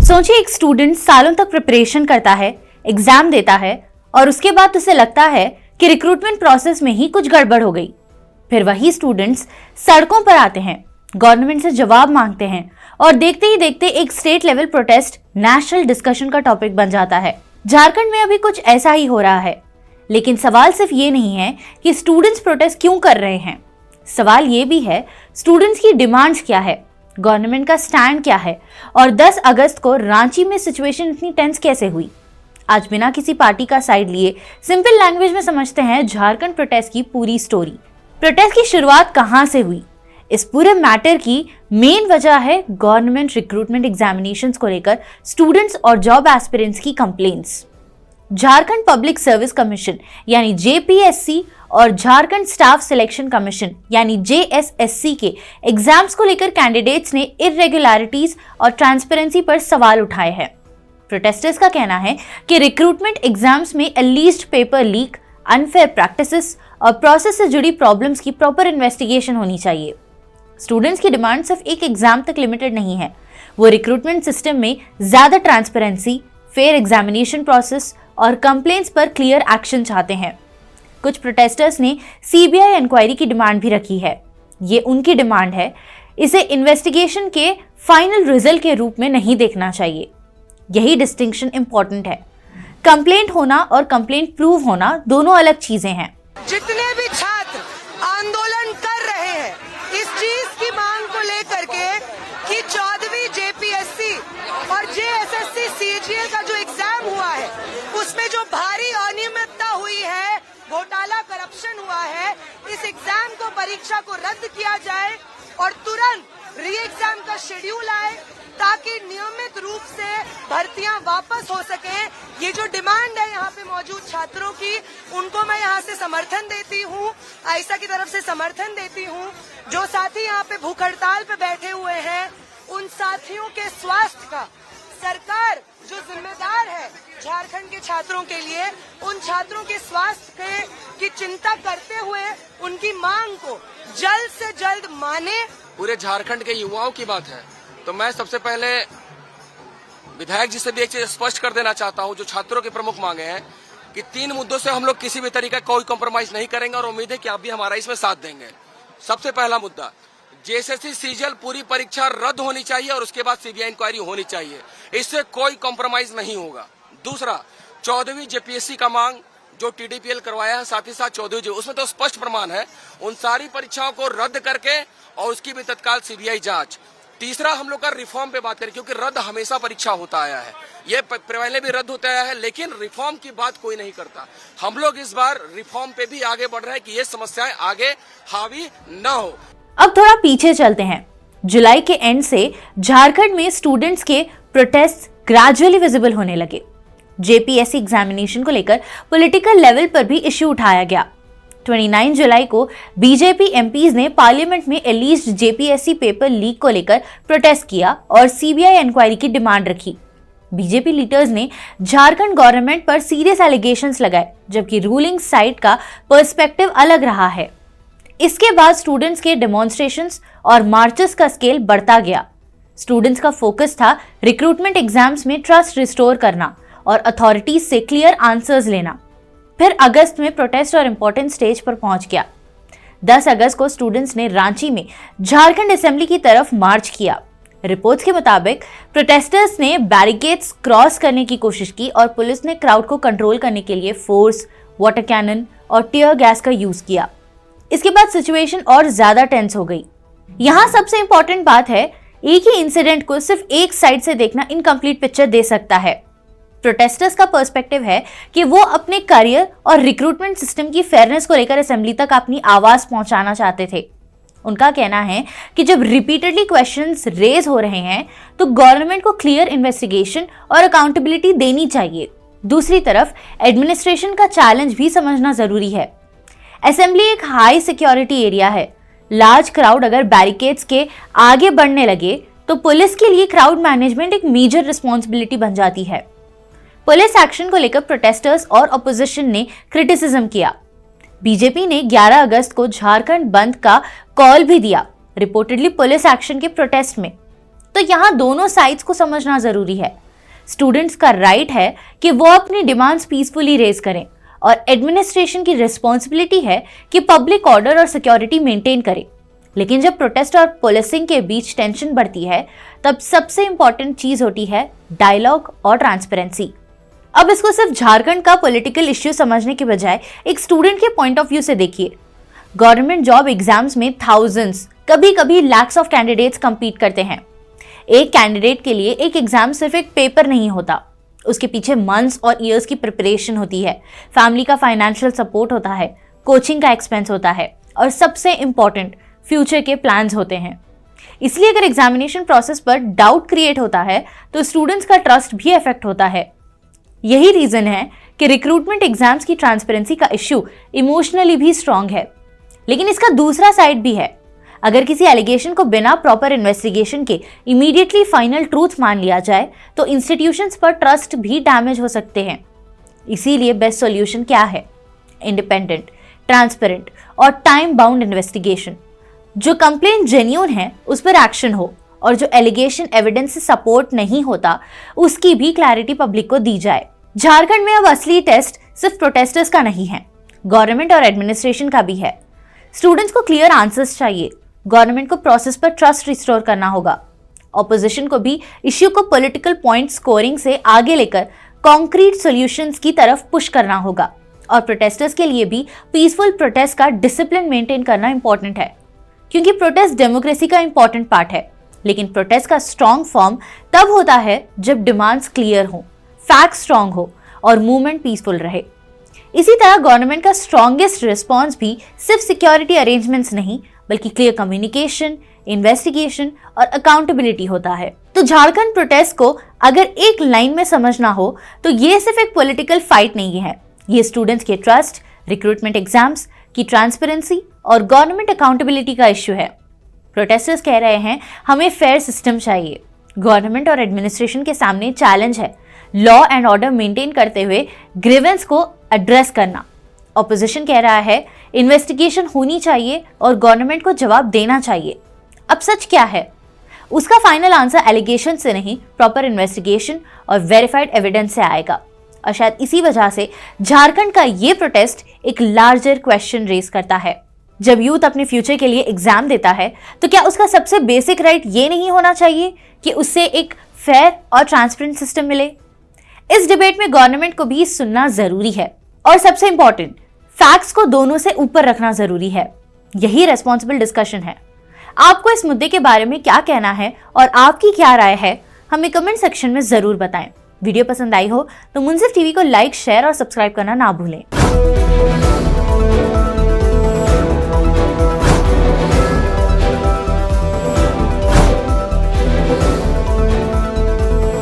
सोचिए एक स्टूडेंट सालों तक प्रिपरेशन करता है, एग्जाम देता है और उसके बाद उसे लगता है कि रिक्रूटमेंट प्रोसेस में ही कुछ गड़बड़ हो गई। फिर वही स्टूडेंट्स सड़कों पर आते हैं, गवर्नमेंट से जवाब मांगते हैं और देखते ही देखते एक state level protest national discussion का टॉपिक बन जाता है। झारखंड में अभी कुछ ऐसा ही हो रहा है। लेकिन सवाल सिर्फ ये नहीं है कि स्टूडेंट्स प्रोटेस्ट क्यों कर रहे हैं, सवाल ये भी है स्टूडेंट्स की डिमांड्स क्या है, गवर्नमेंट का स्टैंड क्या है और 10 अगस्त को रांची में सिचुएशन इतनी टेंस कैसे हुई। आज बिना किसी पार्टी का साइड लिए सिंपल लैंग्वेज में समझते हैं झारखंड प्रोटेस्ट की पूरी स्टोरी। प्रोटेस्ट की शुरुआत कहां से हुई, इस पूरे मैटर की मेन वजह है गवर्नमेंट रिक्रूटमेंट एग्जामिनेशंस को लेकर स्टूडेंट्स और जॉब एस्पिरेंट्स की complaints. Jharkhand public service commission यानी जेपीएससी और झारखंड स्टाफ सिलेक्शन कमीशन यानी जेएसएससी के एग्जाम्स को लेकर कैंडिडेट्स ने इरेगुलरिटीज और ट्रांसपेरेंसी पर सवाल उठाए हैं। प्रोटेस्टर्स का कहना है कि रिक्रूटमेंट एग्जाम्स में at least paper leak, unfair practices और प्रोसेस से जुड़ी प्रॉब्लम्स की प्रॉपर इन्वेस्टिगेशन होनी चाहिए। स्टूडेंट्स की डिमांड सिर्फ एक एग्जाम तक लिमिटेड नहीं है, वो रिक्रूटमेंट सिस्टम में ज्यादा ट्रांसपेरेंसी, फेयर एग्जामिनेशन प्रोसेस और कंप्लेंट्स पर क्लियर एक्शन चाहते हैं। कुछ प्रोटेस्टर्स ने सीबीआई इंक्वायरी की डिमांड भी रखी है। ये उनकी डिमांड है, इसे इन्वेस्टिगेशन के फाइनल रिजल्ट के रूप में नहीं देखना चाहिए। यही डिस्टिंक्शन इंपॉर्टेंट है। कंप्लेंट होना और कंप्लेंट प्रूव होना दोनों अलग चीजें हैं। जितने भी छात्र आंदोलन कर रहे हैं इस चीज की मांग को लेकर के कि 14वीं जेपीएससी और जेएसएससी सीजीएल का जो एग्जाम हुआ है उसमें जो भारी अनियमितता हुई है, घोटाला, करप्शन हुआ है, इस एग्जाम को, परीक्षा को रद्द किया जाए और तुरंत री एग्जाम का शेड्यूल आए ताकि नियमित रूप से भर्तियां वापस हो सके। ये जो डिमांड है यहाँ पे मौजूद छात्रों की, उनको मैं यहाँ से समर्थन देती हूँ, आयशा की तरफ से समर्थन देती हूँ। जो साथी यहाँ पे भूख हड़ताल पे बैठे हुए हैं, उन साथियों के स्वास्थ्य का सरकार जो जिम्मेदार है झारखंड के छात्रों के लिए, उन छात्रों के स्वास्थ्य की चिंता करते हुए उनकी मांग को जल्द से जल्द माने। पूरे झारखंड के युवाओं की बात है तो मैं सबसे पहले विधायक जी से भी एक चीज स्पष्ट कर देना चाहता हूं। जो छात्रों के प्रमुख मांगे हैं कि 3 मुद्दों से हम लोग किसी भी तरीका कोई कॉम्प्रोमाइज नहीं करेंगे और उम्मीद है कि आप भी हमारा इसमें साथ देंगे। सबसे पहला मुद्दा, जेएसएससी सीजीएल पूरी परीक्षा रद्द होनी चाहिए और उसके बाद सीबीआई इंक्वायरी होनी चाहिए, इससे कोई कॉम्प्रोमाइज नहीं होगा। दूसरा, 14वीं जेपीएससी का मांग जो टीडीपीएल करवाया है, साथ ही साथ 14वीं, उसमें तो स्पष्ट प्रमाण है, उन सारी परीक्षाओं को रद्द करके और उसकी भी तत्काल सीबीआई जांच। तीसरा, हम लोग का रिफॉर्म पे बात करें क्योंकि रद्द हमेशा परीक्षा होता आया है, ये पहले भी रद्द होता आया है, लेकिन रिफॉर्म की बात कोई नहीं करता। हम लोग इस बार रिफॉर्म पे भी आगे बढ़ रहे हैं कि ये समस्याएं आगे हावी न हो। अब थोड़ा पीछे चलते हैं। जुलाई के एंड से झारखंड में स्टूडेंट्स के प्रोटेस्ट ग्रेजुअली विजिबल होने लगे। जेपीएससी एग्जामिनेशन को लेकर पॉलिटिकल लेवल पर भी इश्यू उठाया गया। 29 जुलाई को बीजेपी एमपीज ने पार्लियामेंट में एटलीस्ट जेपीएससी पेपर लीक को लेकर प्रोटेस्ट किया और सीबीआई इंक्वायरी की डिमांड रखी। बीजेपी लीडर्स ने झारखंड गवर्नमेंट पर सीरियस एलिगेशंस लगाए, जबकि रूलिंग साइड का पर्सपेक्टिव अलग रहा है। इसके बाद स्टूडेंट्स के डेमोन्स्ट्रेशंस और मार्चेस का स्केल बढ़ता गया। स्टूडेंट्स का फोकस था रिक्रूटमेंट एग्जाम्स में ट्रस्ट रिस्टोर करना और अथॉरिटीज से क्लियर आंसर्स लेना। फिर अगस्त में प्रोटेस्ट और इम्पोर्टेंट स्टेज पर पहुंच गया। 10 अगस्त को स्टूडेंट्स ने रांची में झारखंड असेंबली की तरफ मार्च किया। रिपोर्ट्स के मुताबिक प्रोटेस्टर्स ने बैरिकेड्स क्रॉस करने की कोशिश की और पुलिस ने क्राउड को कंट्रोल करने के लिए फोर्स, वाटर कैनन और टीयर गैस का यूज किया। इसके बाद सिचुएशन और ज्यादा टेंस हो गई। यहाँ सबसे इंपॉर्टेंट बात है, एक ही इंसिडेंट को सिर्फ एक साइड से देखना इनकम्प्लीट पिक्चर दे सकता है। प्रोटेस्टर्स का पर्सपेक्टिव है कि वो अपने करियर और रिक्रूटमेंट सिस्टम की फेयरनेस को लेकर असेंबली तक अपनी आवाज पहुंचाना चाहते थे। उनका कहना है कि जब रिपीटेडली क्वेश्चंस रेज हो रहे हैं तो गवर्नमेंट को क्लियर इन्वेस्टिगेशन और अकाउंटेबिलिटी देनी चाहिए। दूसरी तरफ एडमिनिस्ट्रेशन का चैलेंज भी समझना जरूरी है। असेंबली एक हाई सिक्योरिटी एरिया है। लार्ज क्राउड अगर बैरिकेड्स के आगे बढ़ने लगे तो पुलिस के लिए क्राउड मैनेजमेंट एक मेजर रिस्पॉन्सिबिलिटी बन जाती है। पुलिस एक्शन को लेकर प्रोटेस्टर्स और ऑपोजिशन ने क्रिटिसिज्म किया। बीजेपी ने 11 अगस्त को झारखंड बंद का कॉल भी दिया, रिपोर्टेडली पुलिस एक्शन के प्रोटेस्ट में। तो यहाँ दोनों साइड्स को समझना जरूरी है। स्टूडेंट्स का राइट है कि वो अपनी डिमांड्स पीसफुली रेज करें और एडमिनिस्ट्रेशन की रिस्पॉन्सिबिलिटी है कि पब्लिक ऑर्डर और सिक्योरिटी मेंटेन करे। लेकिन जब प्रोटेस्ट और पुलिसिंग के बीच टेंशन बढ़ती है तब सबसे इंपॉर्टेंट चीज होती है डायलॉग और ट्रांसपेरेंसी। अब इसको सिर्फ झारखंड का पॉलिटिकल इश्यू समझने के बजाय एक स्टूडेंट के पॉइंट ऑफ व्यू से देखिए। गवर्नमेंट जॉब एग्जाम्स में थाउजेंड्स, कभी कभी लैक्स ऑफ कैंडिडेट्स compete करते हैं। एक कैंडिडेट के लिए एक एग्जाम सिर्फ एक पेपर नहीं होता, उसके पीछे मंथ्स और ईयर्स की प्रिपरेशन होती है, फैमिली का फाइनेंशियल सपोर्ट होता है, कोचिंग का एक्सपेंस होता है और सबसे इंपॉर्टेंट फ्यूचर के प्लान्स होते हैं। इसलिए अगर एग्जामिनेशन प्रोसेस पर डाउट क्रिएट होता है तो स्टूडेंट्स का ट्रस्ट भी अफेक्ट होता है। यही रीजन है कि रिक्रूटमेंट एग्जाम्स की ट्रांसपेरेंसी का इश्यू इमोशनली भी स्ट्रांग है। लेकिन इसका दूसरा साइड भी है। अगर किसी एलिगेशन को बिना प्रॉपर इन्वेस्टिगेशन के इमीडिएटली फाइनल ट्रूथ मान लिया जाए तो इंस्टीट्यूशंस पर ट्रस्ट भी डैमेज हो सकते हैं। इसीलिए बेस्ट सॉल्यूशन क्या है? इंडिपेंडेंट, ट्रांसपेरेंट और टाइम बाउंड इन्वेस्टिगेशन। जो कंप्लेंट जेन्युइन है उस पर एक्शन हो और जो एलिगेशन एविडेंस से सपोर्ट नहीं होता उसकी भी क्लैरिटी पब्लिक को दी जाए। झारखंड में अब असली टेस्ट सिर्फ प्रोटेस्टर्स का नहीं है, गवर्नमेंट और एडमिनिस्ट्रेशन का भी है। स्टूडेंट्स को क्लियर आंसर्स चाहिए, गवर्नमेंट को प्रोसेस पर ट्रस्ट रिस्टोर करना होगा, ऑपोजिशन को भी इश्यू को पॉलिटिकल पॉइंट स्कोरिंग से आगे लेकर कॉन्क्रीट सॉल्यूशंस की तरफ पुश करना होगा और प्रोटेस्टर्स के लिए भी पीसफुल प्रोटेस्ट का डिसिप्लिन मेंटेन करना इंपॉर्टेंट है, क्योंकि प्रोटेस्ट डेमोक्रेसी का इंपॉर्टेंट पार्ट है। लेकिन प्रोटेस्ट का स्ट्रॉन्ग फॉर्म तब होता है जब डिमांड्स क्लियर हो, फैक्ट स्ट्रॉन्ग हो और मूवमेंट पीसफुल रहे। इसी तरह गवर्नमेंट का स्ट्रॉन्गेस्ट रिस्पॉन्स भी सिर्फ सिक्योरिटी अरेंजमेंट्स नहीं बल्कि क्लियर कम्युनिकेशन, इन्वेस्टिगेशन और अकाउंटेबिलिटी होता है। तो झारखंड प्रोटेस्ट को अगर एक लाइन में समझना हो तो ये सिर्फ एक पॉलिटिकल फाइट नहीं है, ये स्टूडेंट्स के ट्रस्ट, रिक्रूटमेंट एग्जाम्स की ट्रांसपेरेंसी और गवर्नमेंट अकाउंटेबिलिटी का इश्यू है। प्रोटेस्टर्स कह रहे हैं हमें फेयर सिस्टम चाहिए। गवर्नमेंट और एडमिनिस्ट्रेशन के सामने चैलेंज है लॉ एंड ऑर्डर मेंटेन करते हुए ग्रीवेंस को एड्रेस करना। ऑपोजिशन कह रहा है इन्वेस्टिगेशन होनी चाहिए और गवर्नमेंट को जवाब देना चाहिए। अब सच क्या है? उसका फाइनल आंसर एलिगेशन से नहीं, प्रॉपर इन्वेस्टिगेशन और वेरीफाइड एविडेंस से आएगा। और शायद इसी वजह से झारखंड का ये प्रोटेस्ट एक लार्जर क्वेश्चन रेज करता है। जब यूथ अपने फ्यूचर के लिए एग्जाम देता है तो क्या उसका सबसे बेसिक राइट ये नहीं होना चाहिए कि उससे एक फेयर और ट्रांसपेरेंट सिस्टम मिले? इस डिबेट में गवर्नमेंट को भी सुनना जरूरी है और सबसे इंपॉर्टेंट, फैक्ट्स को दोनों से ऊपर रखना जरूरी है। यही रेस्पॉन्सिबल डिस्कशन है। आपको इस मुद्दे के बारे में क्या कहना है और आपकी क्या राय है, हमें कमेंट सेक्शन में जरूर बताएं। वीडियो पसंद आई हो तो मुंसिफ टीवी को लाइक, शेयर और सब्सक्राइब करना ना भूलें।